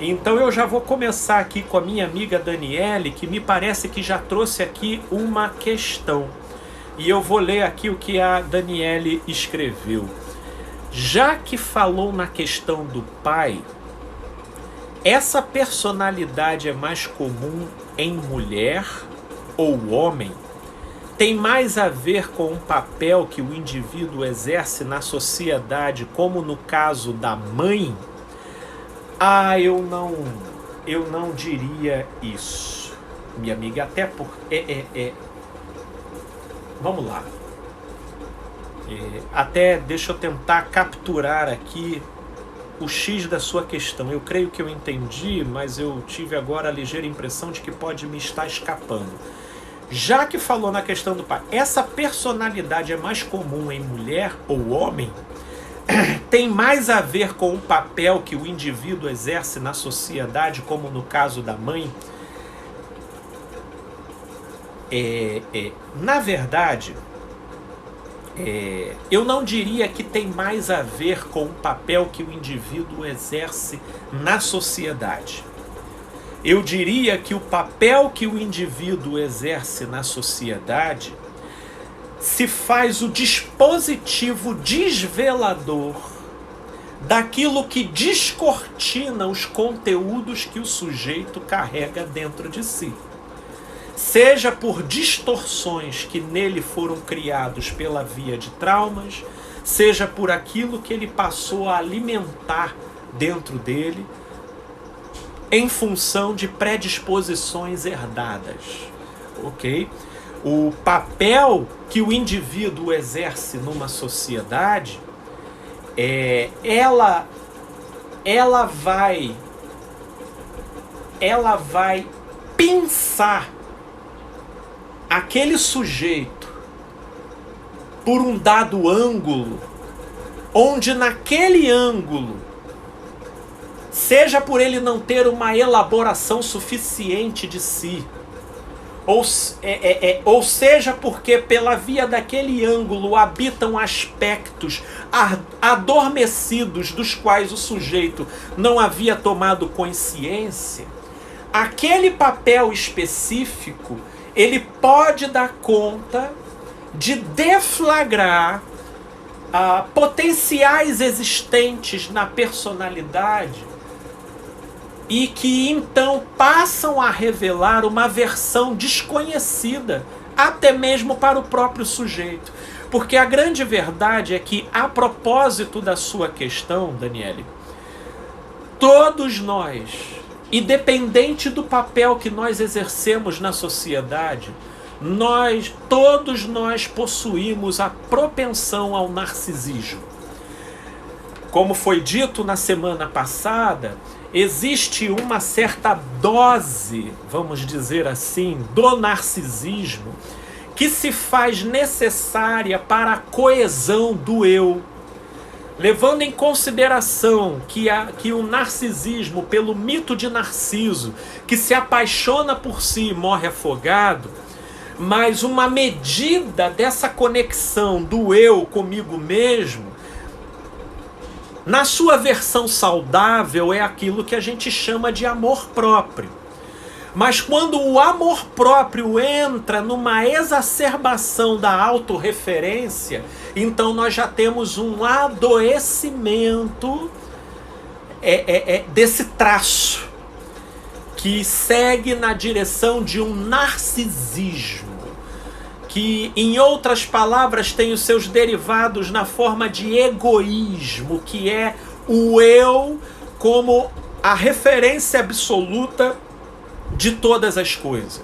Então eu já vou começar aqui com a minha amiga Daniele, que me parece que já trouxe aqui uma questão. E eu vou ler aqui o que a Daniele escreveu. Já que falou na questão do pai, essa personalidade é mais comum em mulher ou homem? Tem mais a ver com o papel que o indivíduo exerce na sociedade, como no caso da mãe? Ah, eu não diria isso, minha amiga, até porque... Vamos lá. Até deixa eu tentar capturar aqui o X da sua questão. Eu creio que eu entendi, mas eu tive agora a ligeira impressão de que pode me estar escapando. Já que falou na questão do pai, essa personalidade é mais comum em mulher ou homem? Tem mais a ver com o papel que o indivíduo exerce na sociedade, como no caso da mãe? Na verdade, eu não diria que tem mais a ver com o papel que o indivíduo exerce na sociedade. Eu diria que o papel que o indivíduo exerce na sociedade se faz o dispositivo desvelador daquilo que descortina os conteúdos que o sujeito carrega dentro de si. Seja por distorções que nele foram criados pela via de traumas, seja por aquilo que ele passou a alimentar dentro dele, em função de predisposições herdadas, ok? O papel que o indivíduo exerce numa sociedade, ela vai pinçar aquele sujeito por um dado ângulo, onde naquele ângulo, seja por ele não ter uma elaboração suficiente de si, ou seja porque pela via daquele ângulo habitam aspectos adormecidos dos quais o sujeito não havia tomado consciência, aquele papel específico ele pode dar conta de deflagrar potenciais existentes na personalidade e que então passam a revelar uma versão desconhecida, até mesmo para o próprio sujeito. Porque a grande verdade é que, a propósito da sua questão, Daniele, todos nós, independente do papel que nós exercemos na sociedade, todos nós possuímos a propensão ao narcisismo. Como foi dito na semana passada, existe uma certa dose, vamos dizer assim, do narcisismo que se faz necessária para a coesão do eu. Levando em consideração que o narcisismo, pelo mito de Narciso, que se apaixona por si e morre afogado, mas uma medida dessa conexão do eu comigo mesmo, na sua versão saudável, é aquilo que a gente chama de amor próprio. Mas quando o amor próprio entra numa exacerbação da autorreferência, então nós já temos um adoecimento desse traço, que segue na direção de um narcisismo, que, em outras palavras, tem os seus derivados na forma de egoísmo, que é o eu como a referência absoluta de todas as coisas.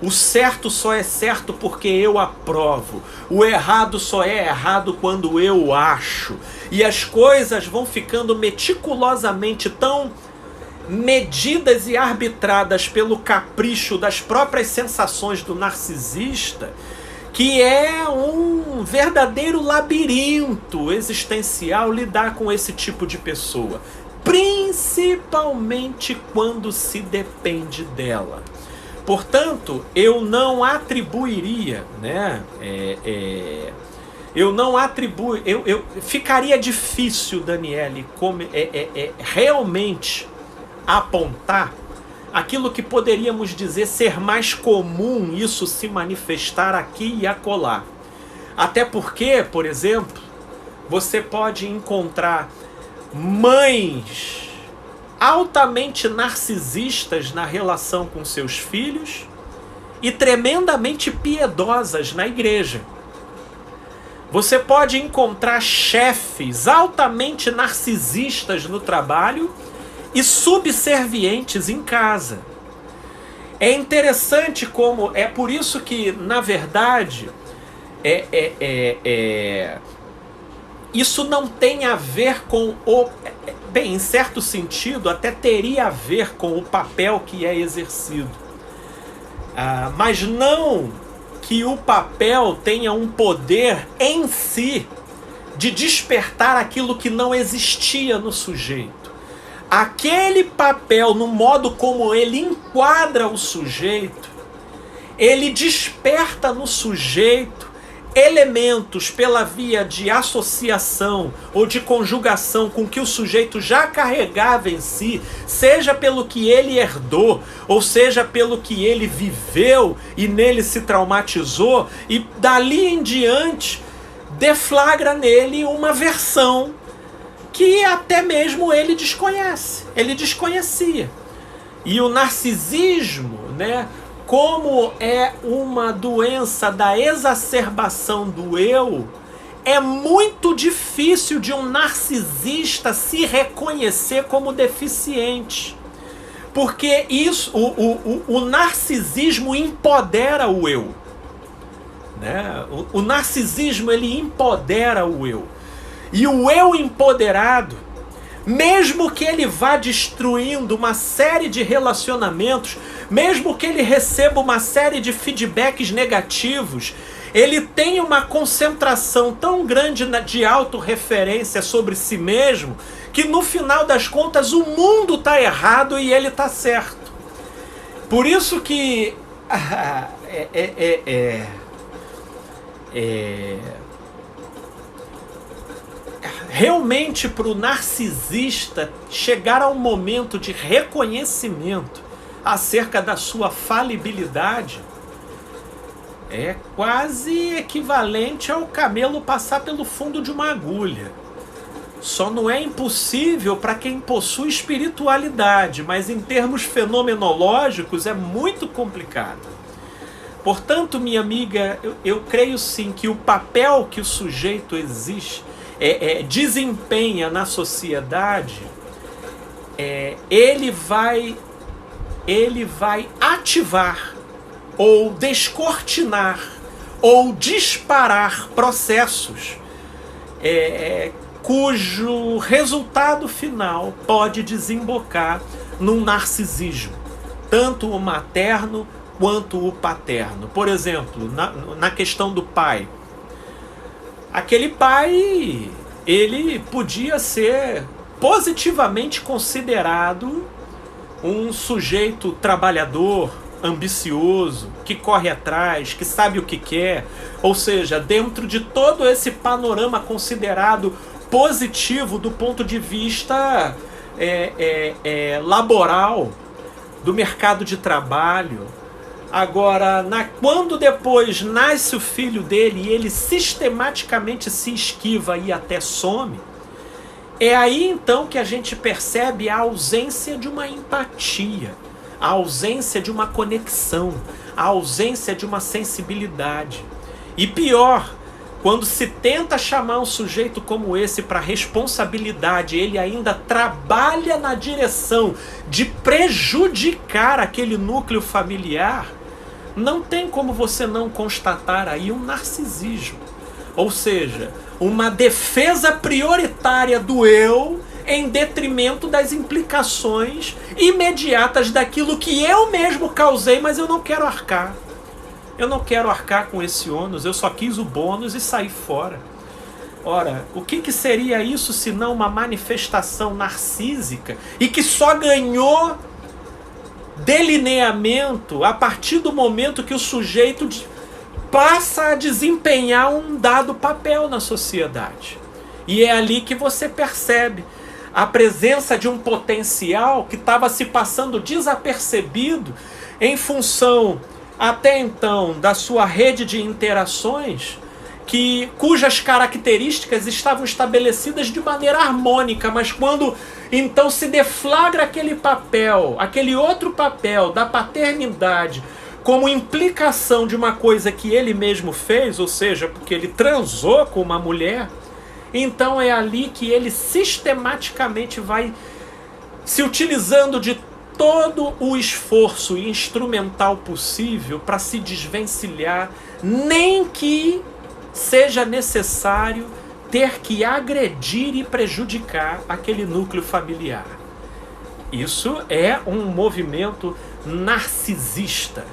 O certo só é certo porque eu aprovo. O errado só é errado quando eu acho. E as coisas vão ficando meticulosamente tão medidas e arbitradas pelo capricho das próprias sensações do narcisista, que é um verdadeiro labirinto existencial lidar com esse tipo de pessoa, principalmente quando se depende dela. Portanto, eu não atribuiria, né? Ficaria difícil, Daniele, realmente apontar aquilo que poderíamos dizer ser mais comum isso se manifestar aqui e acolá. Até porque, por exemplo, você pode encontrar mães altamente narcisistas na relação com seus filhos e tremendamente piedosas na igreja. Você pode encontrar chefes altamente narcisistas no trabalho e subservientes em casa. É interessante como... É por isso que, na verdade, isso não tem a ver com o... Bem, em certo sentido, até teria a ver com o papel que é exercido. Mas não que o papel tenha um poder em si de despertar aquilo que não existia no sujeito. Aquele papel, no modo como ele enquadra o sujeito, ele desperta no sujeito elementos pela via de associação ou de conjugação com que o sujeito já carregava em si, seja pelo que ele herdou, ou seja pelo que ele viveu e nele se traumatizou, e dali em diante deflagra nele uma versão que até mesmo ele desconhece, ele desconhecia. E o narcisismo, né, como é uma doença da exacerbação do eu, é muito difícil de um narcisista se reconhecer como deficiente. Porque isso, o narcisismo empodera o eu. Né? O narcisismo, ele empodera o eu. E o eu empoderado, mesmo que ele vá destruindo uma série de relacionamentos, mesmo que ele receba uma série de feedbacks negativos, ele tem uma concentração tão grande de autorreferência sobre si mesmo, que no final das contas o mundo está errado e ele está certo. Por isso que realmente, para o narcisista chegar ao momento de reconhecimento acerca da sua falibilidade, é quase equivalente ao camelo passar pelo fundo de uma agulha. Só não é impossível para quem possui espiritualidade, mas em termos fenomenológicos é muito complicado. Portanto, minha amiga, eu creio sim que o papel que o sujeito desempenha na sociedade, ele vai ativar ou descortinar ou disparar processos cujo resultado final pode desembocar num narcisismo, tanto o materno quanto o paterno. Por exemplo, na questão do pai, aquele pai, ele podia ser positivamente considerado um sujeito trabalhador, ambicioso, que corre atrás, que sabe o que quer. Ou seja, dentro de todo esse panorama considerado positivo do ponto de vista laboral, do mercado de trabalho. Agora, quando depois nasce o filho dele e ele sistematicamente se esquiva e até some, é aí então que a gente percebe a ausência de uma empatia, a ausência de uma conexão, a ausência de uma sensibilidade. E pior, quando se tenta chamar um sujeito como esse para responsabilidade, ele ainda trabalha na direção de prejudicar aquele núcleo familiar, não tem como você não constatar aí um narcisismo. Ou seja, uma defesa prioritária do eu em detrimento das implicações imediatas daquilo que eu mesmo causei, mas eu não quero arcar. Eu não quero arcar com esse ônus, eu só quis o bônus e saí fora. Ora, o que seria isso senão uma manifestação narcísica e que só ganhou delineamento a partir do momento que o sujeito passa a desempenhar um dado papel na sociedade. E é ali que você percebe a presença de um potencial que estava se passando desapercebido em função, até então, da sua rede de interações, cujas características estavam estabelecidas de maneira harmônica, mas quando então se deflagra aquele papel, aquele outro papel da paternidade, como implicação de uma coisa que ele mesmo fez, ou seja, porque ele transou com uma mulher, então é ali que ele sistematicamente vai se utilizando de todo o esforço instrumental possível para se desvencilhar, nem que seja necessário ter que agredir e prejudicar aquele núcleo familiar. Isso é um movimento narcisista,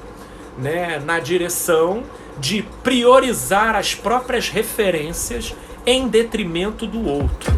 né, na direção de priorizar as próprias referências em detrimento do outro.